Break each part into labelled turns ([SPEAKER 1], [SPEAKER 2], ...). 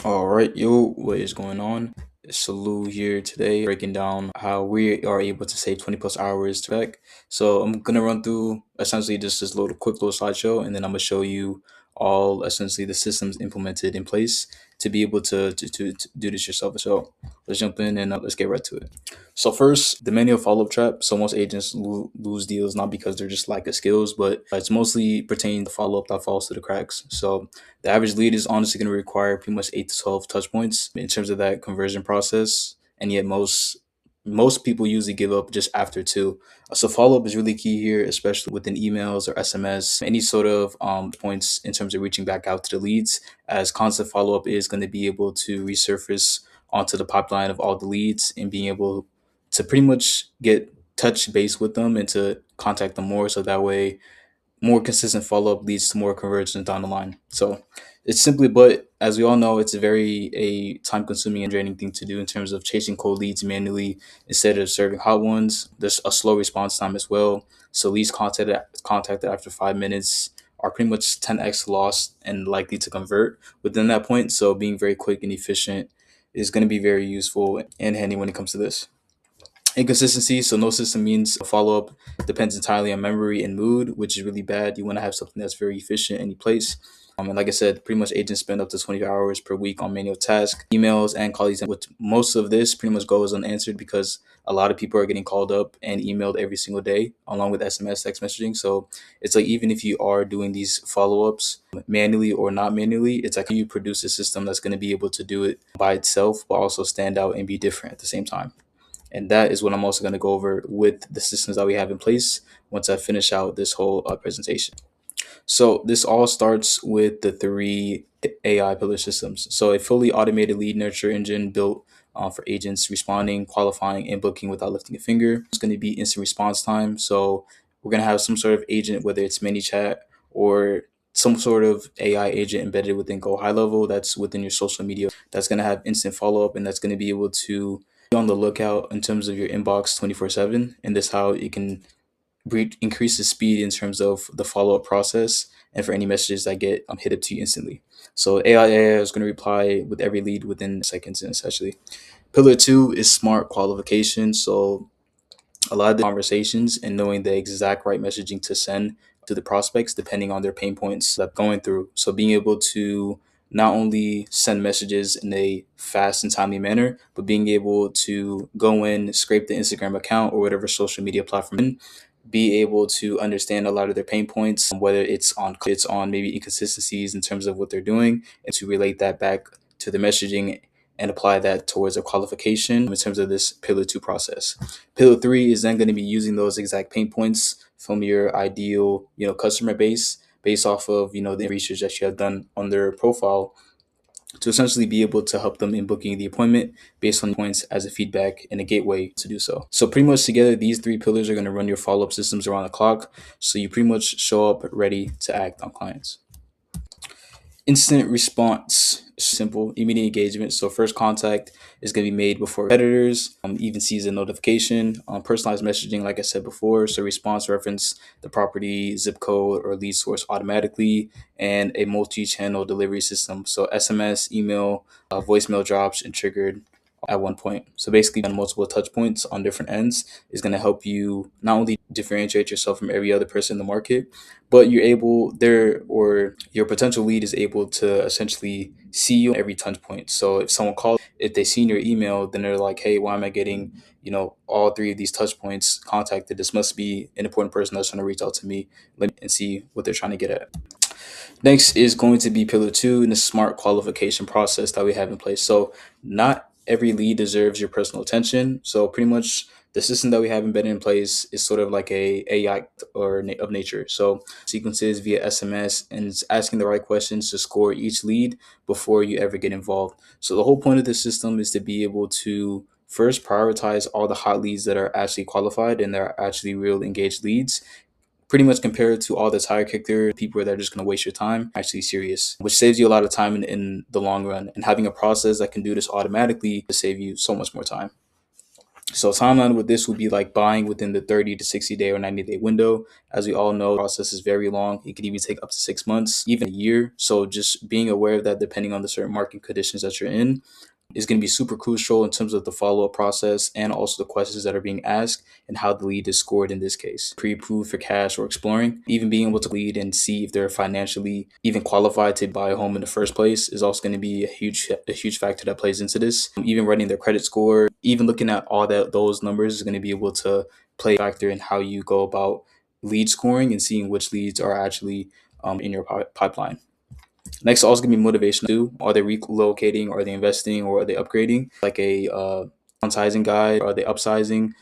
[SPEAKER 1] All right, yo, what is going on? Salou here today, breaking down how we are able to save 20 plus hours to back. So I'm gonna run through essentially just this quick little slideshow, and then I'm gonna show you all essentially the systems implemented in place to be able to do this yourself. So let's jump in and let's get right to it. So first, the manual follow-up trap. So most agents lose deals not because they're just lack of skills, but it's mostly pertaining to follow-up that falls to the cracks. So the average lead is honestly going to require pretty much 8 to 12 touch points in terms of that conversion process, and yet most people usually give up just after two. So follow up is really key here, especially within emails or SMS, any sort of points in terms of reaching back out to the leads, as constant follow up is going to be able to resurface onto the pipeline of all the leads and being able to pretty much get touch base with them and to contact them more. So that way more consistent follow up leads to more conversions down the line. So it's simply, but as we all know, it's a very a time consuming and draining thing to do in terms of chasing cold leads manually instead of serving hot ones. There's a slow response time as well. So leads contacted after 5 minutes are pretty much 10x lost and likely to convert within that point. So being very quick and efficient is going to be very useful and handy when it comes to this. Inconsistency, so no system means follow up depends entirely on memory and mood, which is really bad. You want to have something that's very efficient in any place. And like I said, pretty much agents spend up to 20 hours per week on manual tasks, emails, and calls. With most of this pretty much goes unanswered because a lot of people are getting called up and emailed every single day, along with SMS, text messaging. So it's like even if you are doing these follow ups manually or not manually, it's like you produce a system that's going to be able to do it by itself, but also stand out and be different at the same time. And that is what I'm also going to go over with the systems that we have in place once I finish out this whole presentation. So this all starts with the three AI pillar systems. So a fully automated lead nurture engine built for agents responding, qualifying, and booking without lifting a finger. It's going to be instant response time. So we're going to have some sort of agent, whether it's ManyChat or some sort of AI agent embedded within Go High Level that's within your social media that's going to have instant follow up and that's going to be able to be on the lookout in terms of your inbox 24/7. And this how it can increase the speed in terms of the follow up process and for any messages that get hit up to you instantly. So AI is going to reply with every lead within seconds, and essentially. Pillar two is smart qualification. So a lot of the conversations and knowing the exact right messaging to send to the prospects depending on their pain points that going through. So being able to not only send messages in a fast and timely manner, but being able to go in, scrape the Instagram account or whatever social media platform, be able to understand a lot of their pain points, whether it's on maybe inconsistencies in terms of what they're doing, and to relate that back to the messaging and apply that towards a qualification in terms of this pillar two process. Pillar three is then going to be using those exact pain points from your ideal, customer base based off of, the research that you have done on their profile to essentially be able to help them in booking the appointment based on points as a feedback and a gateway to do so. So pretty much together, these three pillars are going to run your follow-up systems around the clock. So you pretty much show up ready to act on clients. Instant response, simple, immediate engagement. So first contact is going to be made before competitors even sees a notification. Personalized messaging, like I said before, so response reference the property, zip code, or lead source automatically, and a multi-channel delivery system. So SMS, email, voicemail drops, and triggered at one point. So basically, on multiple touch points on different ends is going to help you not only differentiate yourself from every other person in the market, but you're able there or your potential lead is able to essentially see you every touch point. So if someone calls, if they see your email, then they're like, hey, why am I getting, all three of these touch points contacted? This must be an important person that's trying to reach out to me. Let me and see what they're trying to get at. Next is going to be pillar two in the smart qualification process that we have in place. So not every lead deserves your personal attention. So pretty much the system that we have embedded in place is sort of like a AI of nature. So sequences via SMS and it's asking the right questions to score each lead before you ever get involved. So the whole point of this system is to be able to first prioritize all the hot leads that are actually qualified and they're actually real engaged leads pretty much compared to all the tire kicker people that are just going to waste your time actually serious, which saves you a lot of time in the long run, and having a process that can do this automatically to save you so much more time. So timeline with this would be like buying within the 30 to 60 day or 90-day window. As we all know, the process is very long. It could even take up to 6 months, even a year. So just being aware of that, depending on the certain market conditions that you're in, is going to be super crucial in terms of the follow-up process and also the questions that are being asked and how the lead is scored in this case. Pre-approved for cash or exploring, even being able to lead and see if they're financially even qualified to buy a home in the first place is also going to be a huge factor that plays into this. Even running their credit score, even looking at all that those numbers is going to be able to play a factor in how you go about lead scoring and seeing which leads are actually in your pipeline. Next, also gonna be motivation too. Are they relocating? Are they investing? Or are they upgrading? Like a downsizing guide? Are they upsizing?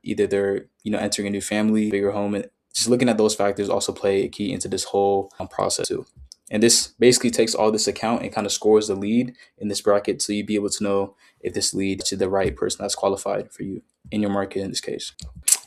[SPEAKER 1] Either they're entering a new family, bigger home, and just looking at those factors also play a key into this whole process too. And this basically takes all this account and kind of scores the lead in this bracket, so you'd be able to know if this lead to the right person that's qualified for you in your market in this case.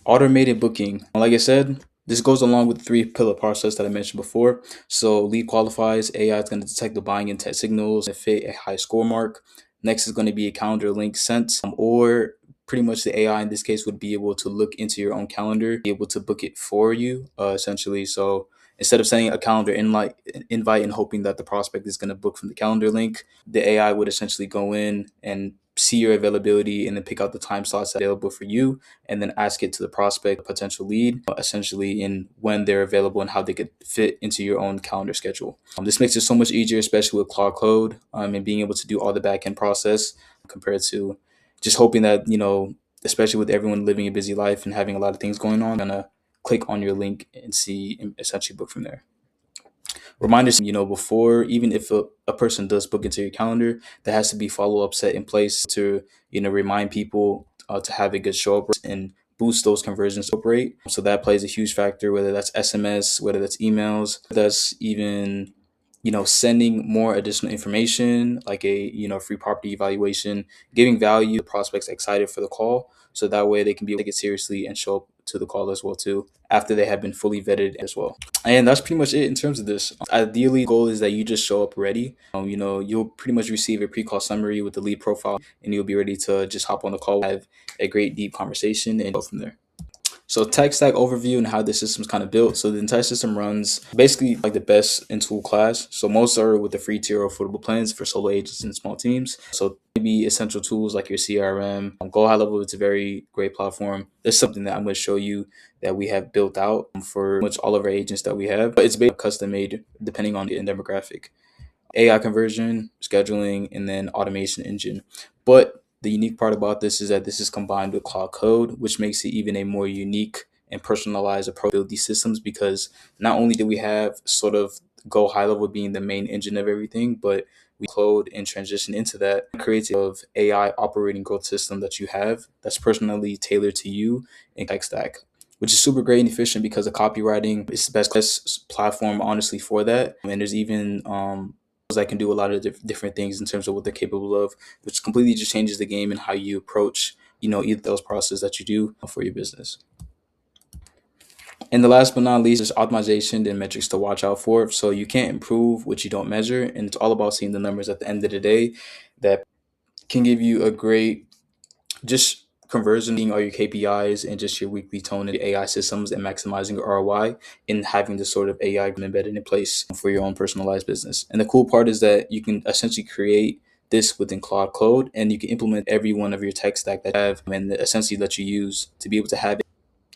[SPEAKER 1] Automated booking. Like I said, this goes along with the three pillar process that I mentioned before. So lead qualifies, AI is going to detect the buying intent signals and fit a high score mark. Next is going to be a calendar link sent, or pretty much the AI in this case would be able to look into your own calendar, be able to book it for you, essentially. So instead of sending a calendar invite and hoping that the prospect is going to book from the calendar link, the AI would essentially go in and see your availability and then pick out the time slots available for you and then ask it to the prospect, potential lead, essentially in when they're available and how they could fit into your own calendar schedule. This makes it so much easier, especially with Claude Code and being able to do all the back-end process compared to just hoping that, especially with everyone living a busy life and having a lot of things going on, gonna click on your link and see and essentially book from there. Reminders, before, even if a person does book into your calendar, there has to be follow-up set in place to, remind people to have a good show up and boost those conversions rate. So that plays a huge factor, whether that's SMS, whether that's emails, that's even, sending more additional information like a, free property evaluation, giving value to prospects excited for the call. So that way they can be able to take it seriously and show up to the call as well too, after they have been fully vetted as well. And that's pretty much it in terms of this. Ideally, the goal is that you just show up ready. You'll pretty much receive a pre-call summary with the lead profile, and you'll be ready to just hop on the call, have a great deep conversation, and go from there. So tech stack overview and how the system's kind of built. So the entire system runs basically like the best in tool class. So most are with the free tier or affordable plans for solo agents and small teams. So maybe essential tools like your CRM. Go high level, it's a very great platform. There's something that I'm going to show you that we have built out for much all of our agents that we have, but it's basically custom made depending on the demographic. AI conversion, scheduling, and then automation engine. But the unique part about this is that this is combined with Cloud Code, which makes it even a more unique and personalized approach to build these systems, because not only do we have sort of Go high level being the main engine of everything, but we code and transition into that, creates of AI operating growth system that you have that's personally tailored to you in tech stack, which is super great and efficient because the copywriting is the best platform honestly for that. And there's even that can do a lot of different things in terms of what they're capable of, which completely just changes the game and how you approach, either those processes that you do for your business. And the last but not least is optimization and metrics to watch out for. So you can't improve what you don't measure. And it's all about seeing the numbers at the end of the day that can give you a great just conversion all your KPIs and just your weekly tone in the AI systems and maximizing your ROI and having this sort of AI embedded in place for your own personalized business. And the cool part is that you can essentially create this within Claude Code and you can implement every one of your tech stack that you have and essentially that you use to be able to have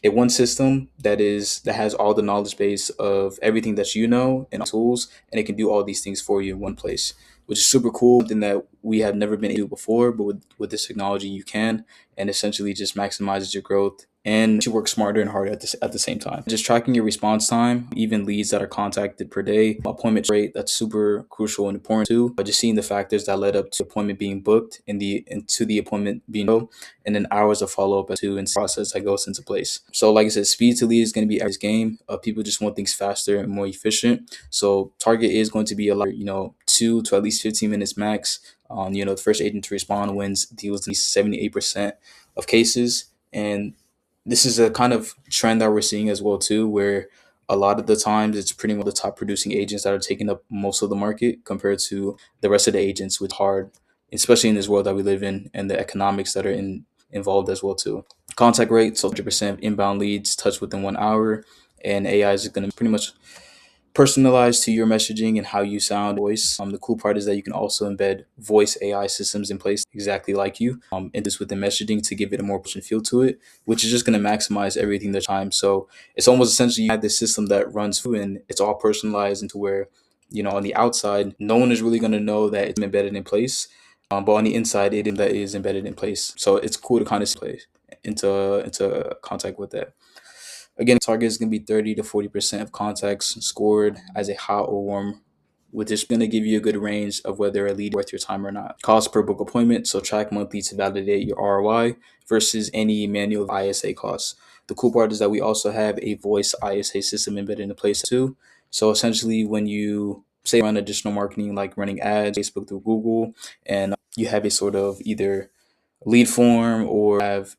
[SPEAKER 1] a one system that has all the knowledge base of everything that you know and tools, and it can do all these things for you in one place, which is super cool. Something that we have never been able to do before, but with this technology you can, and essentially just maximizes your growth and you work smarter and harder at the same time. Just tracking your response time, even leads that are contacted per day, appointment rate, that's super crucial and important too. But just seeing the factors that led up to appointment being booked and to the appointment being booked, and then hours of follow up to and process that goes into place. So like I said, speed to lead is going to be every game. People just want things faster and more efficient. So target is going to be a lot, 2 to at least 15 minutes max. The first agent to respond wins deals at least 78% of cases. And this is a kind of trend that we're seeing as well too, where a lot of the times it's pretty much the top producing agents that are taking up most of the market compared to the rest of the agents with hard, especially in this world that we live in and the economics that are in involved as well too. Contact rate, so 100% inbound leads touched within 1 hour, and AI is going to pretty much personalized to your messaging and how you sound voice. The cool part is that you can also embed voice AI systems in place exactly like you, and this within messaging to give it a more personal feel to it, which is just going to maximize everything the time. So it's almost essentially you have this system that runs through and it's all personalized into where, on the outside, no one is really going to know that it's embedded in place. But on the inside, that is embedded in place. So it's cool to kind of play into contact with that. Again, target is going to be 30 to 40% of contacts scored as a hot or warm, which is going to give you a good range of whether a lead is worth your time or not. Cost per book appointment, so track monthly to validate your ROI versus any manual ISA costs. The cool part is that we also have a voice ISA system embedded in place too. So essentially, when you say run additional marketing like running ads, Facebook through Google, and you have a sort of either lead form or have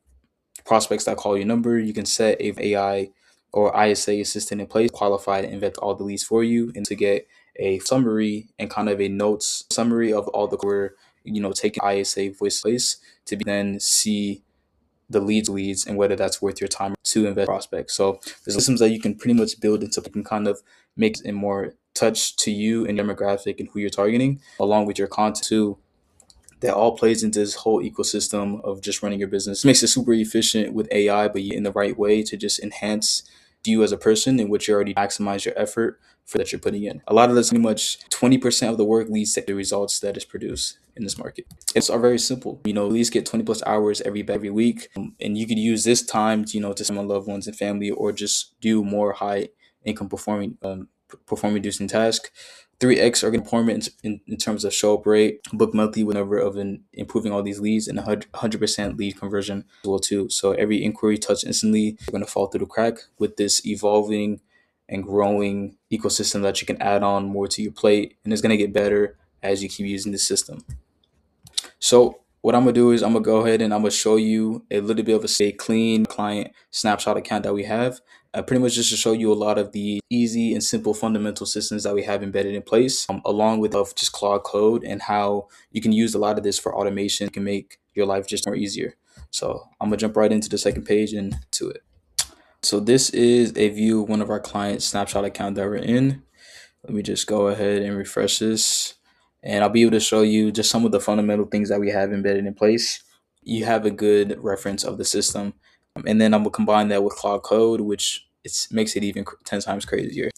[SPEAKER 1] prospects that call your number, you can set a AI or ISA assistant in place, qualified and vet all the leads for you, and to get a summary and kind of a notes summary of all the where taking ISA voice place to then see the leads and whether that's worth your time to invest prospects. So there's systems that you can pretty much build into you can kind of make it more touch to you and demographic and who you're targeting, along with your content too, that all plays into this whole ecosystem of just running your business. It makes it super efficient with AI, but in the right way to just enhance you as a person in which you already maximize your effort for that you're putting in. A lot of this, pretty much 20% of the work leads to the results that is produced in this market. It's all very simple. At least get 20 plus hours every week. And you could use this time to spend on loved ones and family, or just do more high income performing reducing tasks. 3x are performance in terms of show up rate, book monthly, whenever of improving all these leads, and 100% lead conversion as well too. So every inquiry touched instantly, you're going to fall through the crack with this evolving and growing ecosystem that you can add on more to your plate, and it's going to get better as you keep using the system. So what I'm gonna do is I'm gonna go ahead and I'm gonna show you a little bit of a clean client snapshot account that we have. Pretty much just to show you a lot of the easy and simple fundamental systems that we have embedded in place, along with of just Claude Code and how you can use a lot of this for automation. It can make your life just more easier. So I'm gonna jump right into the second page and to it. So this is a view of one of our client snapshot account that we're in. Let me just go ahead and refresh this, and I'll be able to show you just some of the fundamental things that we have embedded in place. You have a good reference of the system. And then I'm going to combine that with Cloud Code, which makes it even 10 times crazier.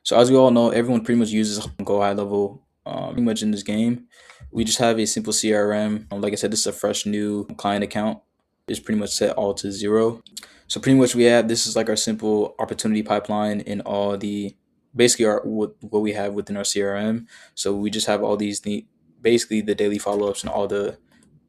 [SPEAKER 1] So as we all know, everyone pretty much uses Go High Level pretty much in this game. We just have a simple CRM. Like I said, this is a fresh new client account. It's pretty much set all to 0. So pretty much this is like our simple opportunity pipeline in all the basically what we have within our CRM. So we just have all these basically the daily follow-ups and all the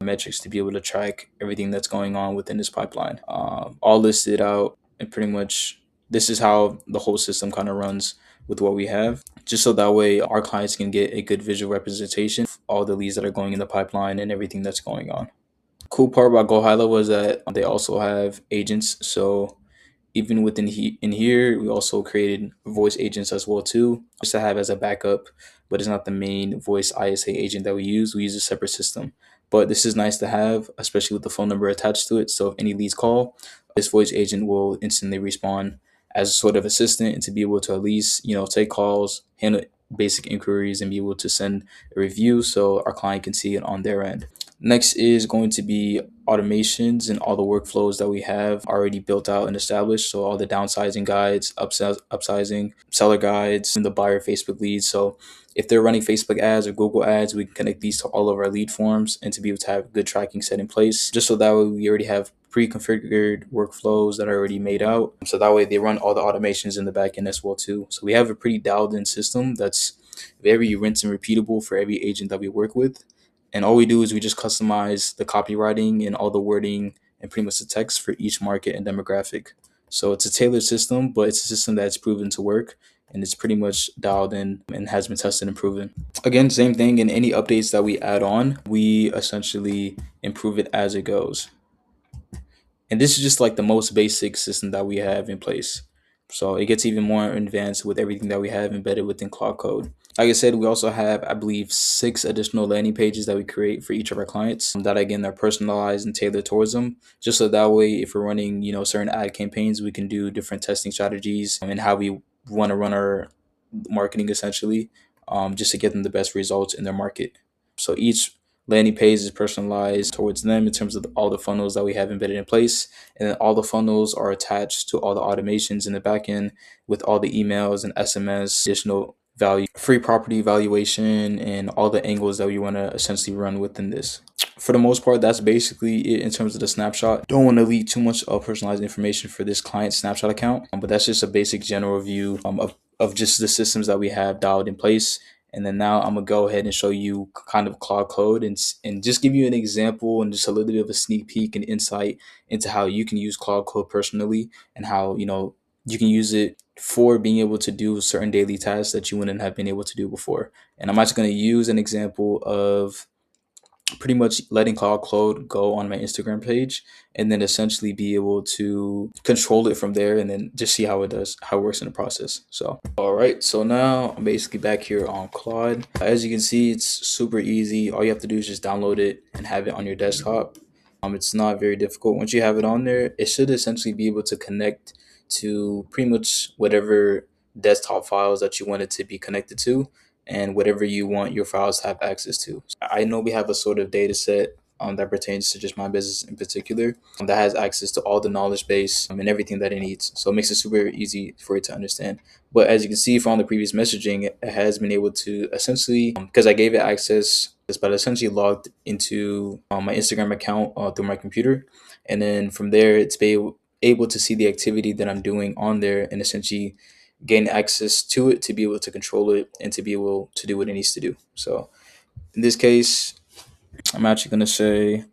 [SPEAKER 1] metrics to be able to track everything that's going on within this pipeline, all listed out. And pretty much this is how the whole system kind of runs with what we have, just so that way our clients can get a good visual representation of all the leads that are going in the pipeline and everything that's going on. Cool part about Go High Level is that they also have agents. So even within in here, we also created voice agents as well too, just to have as a backup, but it's not the main voice ISA agent that we use. We use a separate system, but this is nice to have, especially with the phone number attached to it. So if any leads call, this voice agent will instantly respond as a sort of assistant, and to be able to at least, take calls, handle basic inquiries, and be able to send a review so our client can see it on their end. Next is going to be automations and all the workflows that we have already built out and established. So all the downsizing guides, upsizing, seller guides, and the buyer Facebook leads. So if they're running Facebook ads or Google ads, we can connect these to all of our lead forms and to be able to have good tracking set in place, just so that way we already have pre-configured workflows that are already made out. So that way they run all the automations in the back end as well too. So we have a pretty dialed in system that's very rinse and repeatable for every agent that we work with. And all we do is we just customize the copywriting and all the wording and pretty much the text for each market and demographic. So it's a tailored system, but it's a system that's proven to work, and it's pretty much dialed in and has been tested and proven. Again, same thing. In any updates that we add on, we essentially improve it as it goes. And this is just like the most basic system that we have in place. So it gets even more advanced with everything that we have embedded within Cloud Code. Like I said, we also have, I believe, 6 additional landing pages that we create for each of our clients that again are personalized and tailored towards them. Just so that way, if we're running, certain ad campaigns, we can do different testing strategies and how we want to run our marketing essentially, just to get them the best results in their market. So each landing page is personalized towards them in terms of all the funnels that we have embedded in place. And then all the funnels are attached to all the automations in the backend with all the emails and SMS, additional value, free property evaluation, and all the angles that we want to essentially run within this. For the most part, that's basically it in terms of the snapshot. Don't want to leak too much personalized information for this client snapshot account, but that's just a basic general view of just the systems that we have dialed in place. And then now I'm gonna go ahead and show you kind of Claude Code and just give you an example and just a little bit of a sneak peek and insight into how you can use Claude Code personally and how you can use it for being able to do certain daily tasks that you wouldn't have been able to do before. And I'm actually going to use an example of pretty much letting Cloud Code go on my Instagram page and then essentially be able to control it from there and then just see how it works in the process. So, all right. So now I'm basically back here on Claude. As you can see, it's super easy. All you have to do is just download it and have it on your desktop. It's not very difficult. Once you have it on there, it should essentially be able to connect to pretty much whatever desktop files that you want it to be connected to and whatever you want your files to have access to. I know we have a sort of data set that pertains to just my business in particular that has access to all the knowledge base and everything that it needs. So it makes it super easy for it to understand. But as you can see from the previous messaging, it has been able to essentially, because I gave it access, but essentially logged into my Instagram account through my computer. And then from there, it's able to see the activity that I'm doing on there and essentially gain access to it to be able to control it and to be able to do what it needs to do. So in this case, I'm actually going to say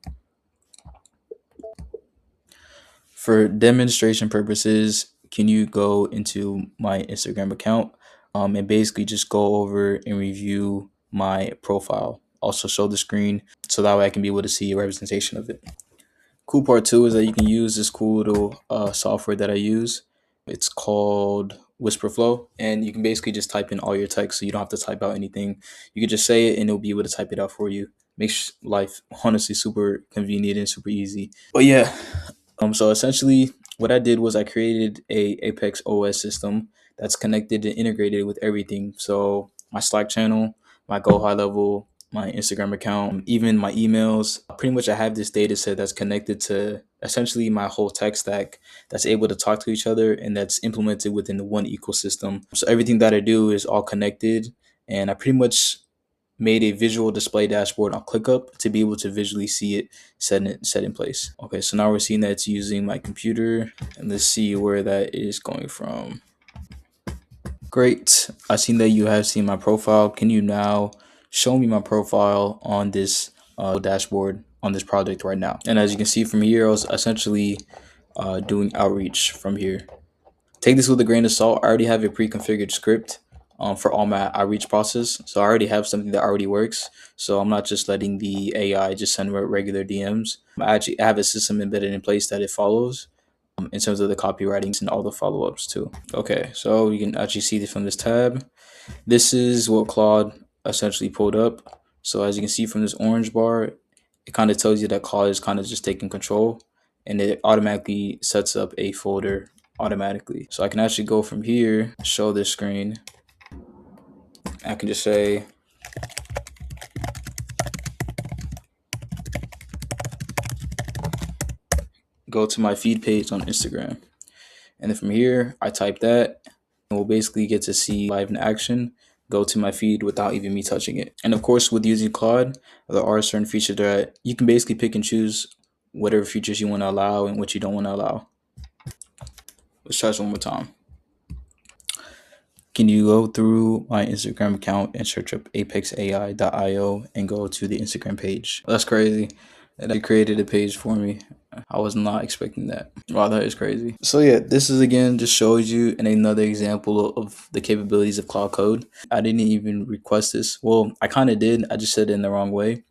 [SPEAKER 1] for demonstration purposes, can you go into my Instagram account and basically just go over and review my profile? Also show the screen so that way I can be able to see a representation of it. Cool part too is that you can use this cool little software that I use. It's called Whisper Flow, and you can basically just type in all your text, so you don't have to type out anything. You can just say it, and it'll be able to type it out for you. Makes life honestly super convenient and super easy. But yeah, so essentially, what I did was I created a Apex OS system that's connected and integrated with everything. So my Slack channel, my Go High Level, my Instagram account, even my emails. Pretty much, I have this data set that's connected to essentially my whole tech stack that's able to talk to each other and that's implemented within the one ecosystem. So everything that I do is all connected, and I pretty much made a visual display dashboard on ClickUp to be able to visually see it set in place. Okay, so now we're seeing that it's using my computer, and let's see where that is going from. Great. I've seen that you have seen my profile. Can you now show me my profile on this dashboard on this project right now? And as you can see from here, I was essentially doing outreach from here. Take this with a grain of salt. I already have a pre-configured script for all my outreach process. So I already have something that already works. So I'm not just letting the AI just send regular DMs. I have a system embedded in place that it follows in terms of the copywriting and all the follow-ups too. Okay, so you can actually see this from this tab. This is what Claude essentially pulled up. So as you can see from this orange bar, it kind of tells you that Claude is kind of just taking control, and it automatically sets up a folder automatically. So I can actually go from here, show this screen. I can just say, go to my feed page on Instagram. And then from here, I type that, and we'll basically get to see live in action, go to my feed without even me touching it. And of course, with using Claude, there are certain features that you can basically pick and choose whatever features you want to allow and what you don't want to allow. Let's try this one more time. Can you go through my Instagram account and search up apexai.io and go to the Instagram page? That's crazy. It created a page for me. I was not expecting that. Wow, that is crazy. So yeah, this is again just shows you another example of the capabilities of Cloud Code. I didn't even request this. Well, I kind of did. I just said it in the wrong way.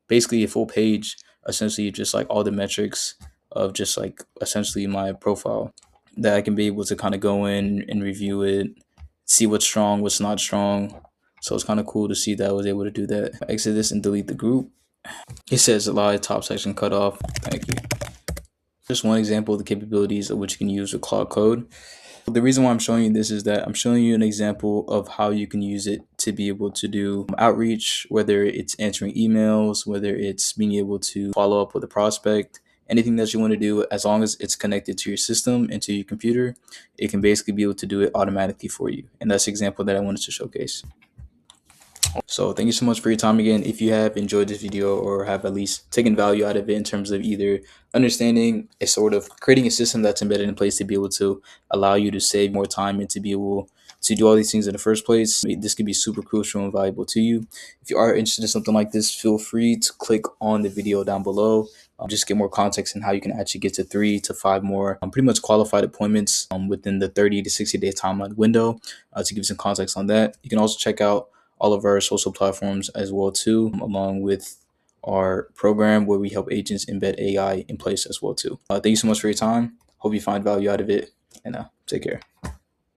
[SPEAKER 1] Basically, a full page, essentially just like all the metrics of just like essentially my profile that I can be able to kind of go in and review it, see what's strong, what's not strong, So it's kind of cool to see that I was able to do that. Exit this and delete the group. It says live top section cut off. Thank you. Just one example of the capabilities of which you can use with Cloud Code. The reason why I'm showing you this is that I'm showing you an example of how you can use it to be able to do outreach, whether it's answering emails, whether it's being able to follow up with a prospect, anything that you want to do, as long as it's connected to your system and to your computer, it can basically be able to do it automatically for you. And that's the example that I wanted to showcase. So thank you so much for your time again. If you have enjoyed this video or have at least taken value out of it in terms of either understanding a sort of creating a system that's embedded in place to be able to allow you to save more time and to be able to do all these things in the first place, this could be super crucial and valuable to you. If you are interested in something like this, feel free to click on the video down below. Just get more context in how you can actually get to 3 to 5 more pretty much qualified appointments within the 30 to 60 day timeline window. To give you some context on that, you can also check out all of our social platforms as well too, along with our program where we help agents embed AI in place as well too. Thank you so much for your time. Hope you find value out of it, and take care.